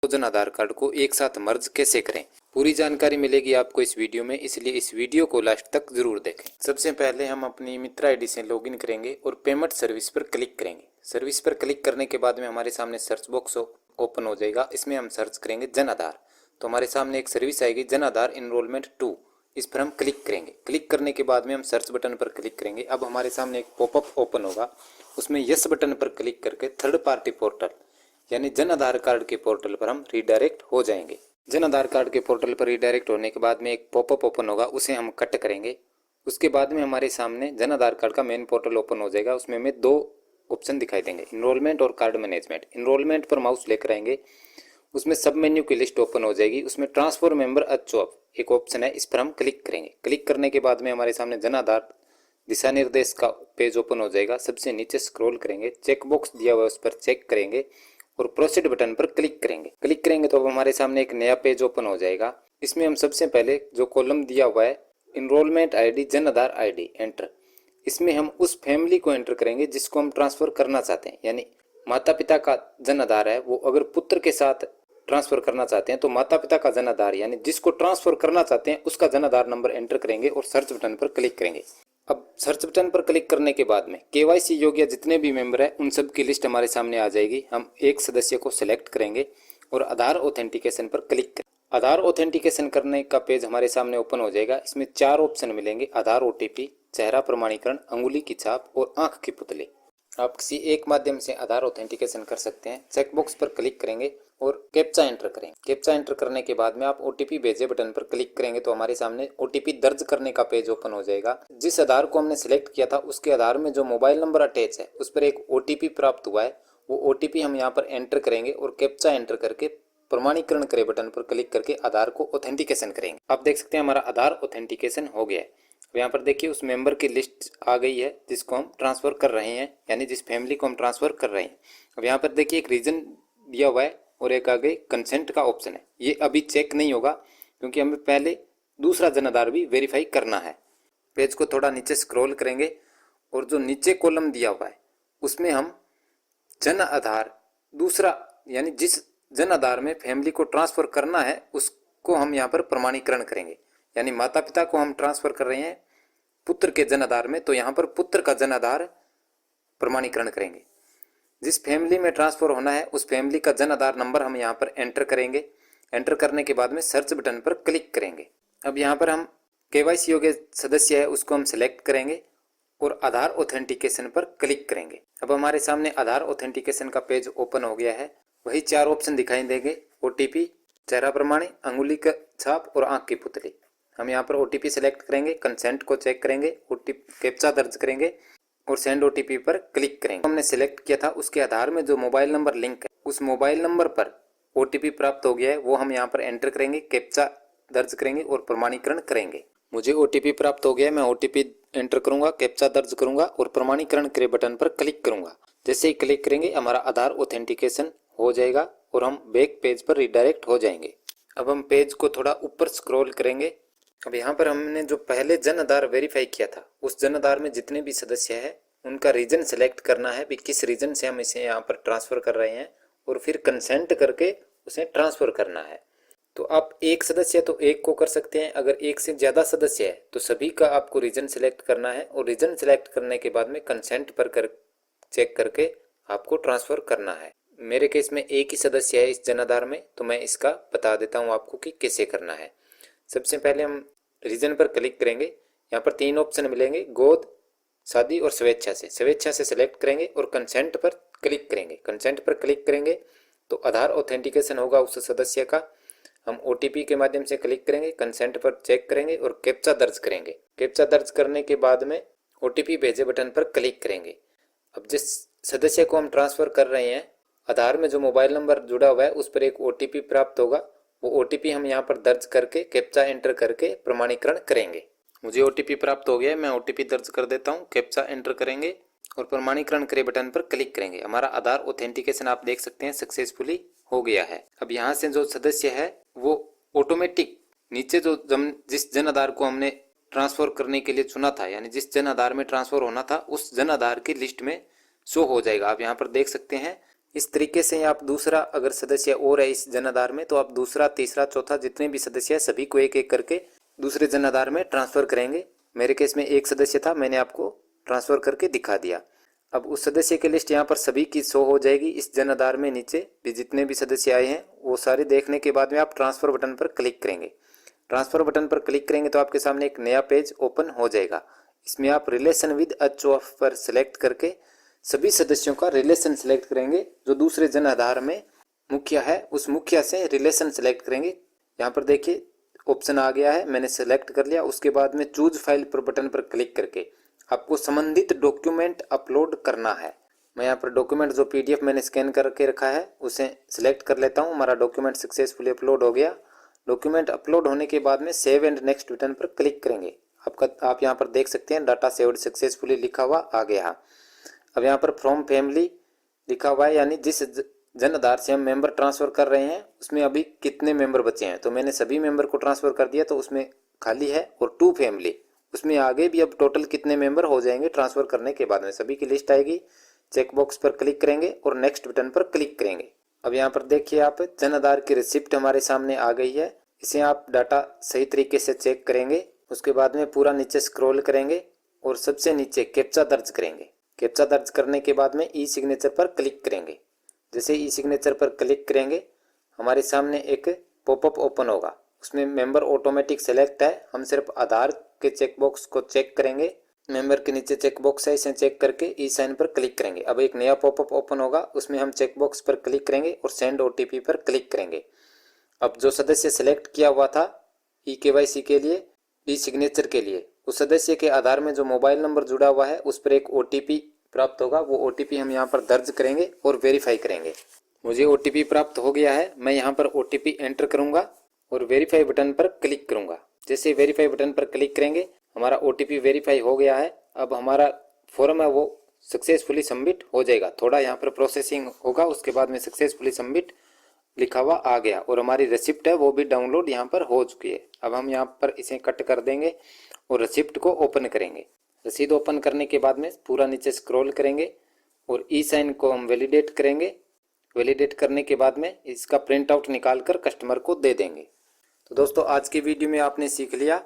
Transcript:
Jan Aadhaar card को एक साथ मर्ज कैसे करें, पूरी जानकारी मिलेगी आपको इस वीडियो में, इसलिए इस वीडियो को लास्ट तक जरूर देखें। सबसे पहले हम अपनी मित्र आईडी से लॉगिन करेंगे और पेमेंट सर्विस पर क्लिक करेंगे। सर्विस पर क्लिक करने के बाद में हमारे सामने सर्च बॉक्स ओपन हो जाएगा। इसमें हम सर्च करेंगे जन आधार, तो हमारे सामने एक सर्विस आएगी जन आधार एनरोलमेंट 2। इस पर हम क्लिक करेंगे। क्लिक करने के बाद में हम सर्च बटन पर क्लिक करेंगे। अब हमारे सामने एक पॉपअप ओपन होगा, उसमें यस बटन पर क्लिक करके थर्ड पार्टी पोर्टल यानी जन आधार कार्ड के पोर्टल पर हम रीडायरेक्ट हो जाएंगे। जन आधार कार्ड के पोर्टल पर रीडायरेक्ट होने के बाद में एक पॉपअप ओपन होगा, उसे हम कट करेंगे। उसके बाद में हमारे सामने जन आधार कार्ड का मेन पोर्टल ओपन हो जाएगा। उसमें हमें दो ऑप्शन दिखाई देंगे, इनरोलमेंट और कार्ड मैनेजमेंट। इनरोलमेंट पर माउस लेकर आएंगे, उसमें सब मेन्यू की लिस्ट ओपन हो जाएगी। उसमें ट्रांसफर मेंबर अचॉप एक ऑप्शन है, इस पर हम क्लिक करेंगे। क्लिक करने के बाद में हमारे सामने जन आधार दिशा निर्देश का पेज ओपन हो जाएगा। सबसे नीचे स्क्रॉल करेंगे, चेक बॉक्स दिया हुआ है उस पर चेक करेंगे और प्रोसीड बटन पर क्लिक करेंगे। क्लिक करेंगे तो अब हमारे सामने एक नया पेज ओपन हो जाएगा। इसमें हम सबसे पहले जो कॉलम दिया हुआ है enrolment ID Jan Aadhaar ID enter, इसमें हम उस फैमिली को एंटर करेंगे जिसको हम ट्रांसफर करना चाहते हैं। यानी माता पिता का जन आधार है, वो अगर पुत्र के साथ ट्रांसफर करना चाहते हैं तो माता पिता का जन आधार यानी जिसको ट्रांसफर करना चाहते हैं उसका जन आधार नंबर एंटर करेंगे और सर्च बटन पर क्लिक करेंगे। अब सर्च बटन पर क्लिक करने के बाद में केवाईसी योग्य जितने भी मेंबर हैं उन सब की लिस्ट हमारे सामने आ जाएगी। हम एक सदस्य को सिलेक्ट करेंगे और आधार ऑथेंटिकेशन पर क्लिक करें। आधार ऑथेंटिकेशन करने का पेज हमारे सामने ओपन हो जाएगा। इसमें 4 ऑप्शन मिलेंगे, आधार ओटीपी, चेहरा प्रमाणीकरण, अंगुली की छाप और आंख की पुतली। आप किसी एक माध्यम से आधार ऑथेंटिकेशन कर सकते हैं। चेकबॉक्स पर क्लिक करेंगे और कैप्चा एंटर करें। कैप्चा एंटर करने के बाद में आप ओटीपी भेजे बटन पर क्लिक करेंगे तो हमारे सामने ओटीपी दर्ज करने का पेज ओपन हो जाएगा। जिस आधार को हमने सिलेक्ट किया था उसके आधार में जो मोबाइल नंबर अटैच है उस पर एक ओटीपी प्राप्त हुआ है, वो ओटीपी हम यहाँ पर एंटर करेंगे और कैप्चा एंटर करके प्रमाणीकरण करे बटन पर क्लिक करके आधार को ऑथेंटिकेशन करेंगे। आप देख सकते हैं हमारा आधार ऑथेंटिकेशन हो गया है। यहाँ पर देखिए उस मेंबर की लिस्ट आ गई है जिसको हम ट्रांसफर कर रहे हैं, यानी जिस फैमिली को हम ट्रांसफर कर रहे हैं। अब यहाँ पर देखिए एक रीजन दिया हुआ है और एक आगे कंसेंट का ऑप्शन है। ये अभी चेक नहीं होगा क्योंकि हमें पहले दूसरा जन आधार भी वेरीफाई करना है। पेज को थोड़ा नीचे स्क्रॉल करेंगे और जो नीचे कॉलम दिया हुआ है उसमें हम जन आधार दूसरा यानी जिस जन आधार में फैमिली को ट्रांसफर करना है उसको हम यहाँ पर प्रमाणीकरण करेंगे। यानी माता पिता को हम ट्रांसफर कर रहे हैं पुत्र के जन आधार में, तो यहाँ पर पुत्र का जन आधार प्रमाणीकरण करेंगे। जिस फैमिली में ट्रांसफर होना है उस फैमिली का जन आधार नंबर हम यहाँ पर एंटर करेंगे। एंटर करने के बाद में सर्च बटन पर क्लिक करेंगे। अब यहाँ पर हम केवाईसी योग्य सदस्य है उसको हम सिलेक्ट करेंगे और आधार ऑथेंटिकेशन पर क्लिक करेंगे। अब हमारे सामने आधार ऑथेंटिकेशन का पेज ओपन हो गया है। वही 4 ऑप्शन दिखाई देंगे, ओटीपी, चेहरा प्रमाणी, अंगुली का छाप और आंख की पुतली। हम यहाँ पर ओटीपी सेलेक्ट करेंगे, कंसेंट को चेक करेंगे, ओटीपी कैप्चा दर्ज करेंगे और सेंड ओटीपी पर क्लिक करेंगे। हमने सिलेक्ट किया था उसके आधार में जो मोबाइल नंबर लिंक है उस मोबाइल नंबर पर ओटीपी प्राप्त हो गया है, वो हम यहाँ पर एंटर करेंगे, कैप्चा दर्ज करेंगे और प्रमाणीकरण करेंगे। मुझे ओटीपी प्राप्त हो गया है, मैं ओटीपी एंटर करूंगा, कैप्चा दर्ज करूंगा और प्रमाणीकरण करे बटन पर क्लिक करूंगा। जैसे ही क्लिक करेंगे हमारा आधार ऑथेंटिकेशन हो जाएगा और हम बैक पेज पर रिडायरेक्ट हो जाएंगे। अब हम पेज को थोड़ा ऊपर स्क्रॉल करेंगे। अब यहाँ पर हमने जो पहले जन आधार वेरीफाई किया था उस जन आधार में जितने भी सदस्य हैं उनका रीजन सेलेक्ट करना है भी किस रीजन से हम इसे यहाँ पर ट्रांसफ़र कर रहे हैं और फिर कंसेंट करके उसे ट्रांसफ़र करना है। तो आप एक सदस्य तो एक को कर सकते हैं, अगर एक से ज़्यादा सदस्य है तो सभी का आपको रीजन सेलेक्ट करना है और रीजन सेलेक्ट करने के बाद में कंसेंट पर चेक करके आपको ट्रांसफ़र करना है। मेरे केस में एक ही सदस्य है इस जन आधार में, तो मैं इसका बता देता हूँ आपको कि कैसे करना है। सबसे पहले हम रीजन पर क्लिक करेंगे। यहाँ पर 3 ऑप्शन मिलेंगे, गोद, शादी और स्वेच्छा से। स्वेच्छा से सिलेक्ट करेंगे और कंसेंट पर क्लिक करेंगे। कंसेंट पर क्लिक करेंगे तो आधार ऑथेंटिकेशन होगा उस सदस्य का। हम ओटीपी के माध्यम से क्लिक करेंगे, कंसेंट पर चेक करेंगे और कैप्चा दर्ज करेंगे। कैप्चा दर्ज करने के बाद में ओटीपी भेजे बटन पर क्लिक करेंगे। अब जिस सदस्य को हम ट्रांसफ़र कर रहे हैं आधार में जो मोबाइल नंबर जुड़ा हुआ है उस पर एक ओटीपी प्राप्त होगा, वो ओटीपी हम यहाँ पर दर्ज करके कैप्चा एंटर करके प्रमाणीकरण करेंगे। मुझे ओटीपी प्राप्त हो गया है, मैं ओटीपी दर्ज कर देता हूँ, कैप्चा एंटर करेंगे और प्रमाणीकरण करे बटन पर क्लिक करेंगे। हमारा आधार ऑथेंटिकेशन आप देख सकते हैं सक्सेसफुली हो गया है। अब यहाँ से जो सदस्य है वो ऑटोमेटिक नीचे जो जिस जन आधार को हमने ट्रांसफ़र करने के लिए चुना था यानी जिस जन आधार में ट्रांसफ़र होना था उस जन आधार की लिस्ट में शो हो जाएगा। आप यहाँ पर देख सकते हैं इस तरीके से आप दूसरा अगर सदस्य और है इस जन आधार में तो आप दूसरा, तीसरा, चौथा जितने भी सदस्य है सभी को एक एक करके दूसरे जन आधार में ट्रांसफ़र करेंगे। मेरे केस में एक सदस्य था, मैंने आपको ट्रांसफ़र करके दिखा दिया। अब उस सदस्य की लिस्ट यहाँ पर सभी की शो हो जाएगी इस जन आधार में। नीचे भी जितने भी सदस्य आए हैं वो सारे देखने के बाद में आप ट्रांसफ़र बटन पर क्लिक करेंगे। ट्रांसफ़र बटन पर क्लिक करेंगे तो आपके सामने एक नया पेज ओपन हो जाएगा। इसमें आप रिलेशन विद HOF पर सिलेक्ट करके सभी सदस्यों का रिलेशन सिलेक्ट करेंगे। जो दूसरे जन आधार में मुखिया है उस मुखिया से रिलेशन सिलेक्ट करेंगे। यहाँ पर देखिए ऑप्शन आ गया है, मैंने सेलेक्ट कर लिया। उसके बाद में चूज फाइल पर बटन पर क्लिक करके आपको संबंधित डॉक्यूमेंट अपलोड करना है। मैं यहाँ पर डॉक्यूमेंट जो PDF मैंने स्कैन करके रखा है उसे सिलेक्ट कर लेता हूँ। हमारा डॉक्यूमेंट सक्सेसफुली अपलोड हो गया। डॉक्यूमेंट अपलोड होने के बाद में सेव एंड नेक्स्ट बटन पर क्लिक करेंगे। आप यहाँ पर देख सकते हैं डाटा सेव्ड सक्सेसफुली लिखा हुआ आ गया। अब यहाँ पर फ्रॉम फैमिली लिखा हुआ है, यानी जिस जन आधार से हम मेंबर ट्रांसफ़र कर रहे हैं उसमें अभी कितने मेंबर बचे हैं। तो मैंने सभी मेंबर को ट्रांसफ़र कर दिया तो उसमें खाली है। और टू फैमिली उसमें आगे भी अब टोटल कितने मेंबर हो जाएंगे ट्रांसफ़र करने के बाद में सभी की लिस्ट आएगी। चेकबॉक्स पर क्लिक करेंगे और नेक्स्ट बटन पर क्लिक करेंगे। अब यहाँ पर देखिए आप जन आधार की रिसिप्ट हमारे सामने आ गई है। इसे आप डाटा सही तरीके से चेक करेंगे। उसके बाद में पूरा नीचे स्क्रॉल करेंगे और सबसे नीचे कैप्चा दर्ज करेंगे। कैप्चा दर्ज करने के बाद में ई सिग्नेचर पर क्लिक करेंगे। जैसे ई सिग्नेचर पर क्लिक करेंगे हमारे सामने एक पॉपअप ओपन होगा। उसमें मेंबर ऑटोमेटिक सेलेक्ट है। हम सिर्फ आधार के चेकबॉक्स को चेक करेंगे। मेंबर के नीचे चेकबॉक्स है, इसे चेक करके ई साइन पर क्लिक करेंगे। अब एक नया पॉपअप ओपन होगा, उसमें हम चेकबॉक्स पर क्लिक करेंगे और सेंड OTP पर क्लिक करेंगे। अब जो सदस्य सेलेक्ट किया हुआ था EKYC के लिए, ई सिग्नेचर के लिए, उस सदस्य के आधार में जो मोबाइल नंबर जुड़ा हुआ है उस पर एक OTP प्राप्त होगा। वो OTP हम यहाँ पर दर्ज करेंगे और वेरीफाई करेंगे। मुझे OTP प्राप्त हो गया है। मैं यहाँ पर OTP एंटर करूँगा और वेरीफाई बटन पर क्लिक करूँगा। जैसे वेरीफाई बटन पर क्लिक करेंगे हमारा OTP वेरीफाई हो गया है। अब हमारा फॉर्म है वो सक्सेसफुली सबमिट हो जाएगा। थोड़ा यहाँ पर प्रोसेसिंग होगा, उसके बाद में सक्सेसफुली सबमिट लिखा हुआ आ गया और हमारी रिसिप्ट है वो भी डाउनलोड यहाँ पर हो चुकी है। अब हम यहाँ पर इसे कट कर देंगे और रिसिप्ट को ओपन करेंगे। रसीद ओपन करने के बाद में पूरा नीचे स्क्रॉल करेंगे और ई साइन को हम वैलिडेट करेंगे। वैलिडेट करने के बाद में इसका प्रिंट आउट निकाल कर कस्टमर को दे देंगे। तो दोस्तों आज की वीडियो में आपने सीख लिया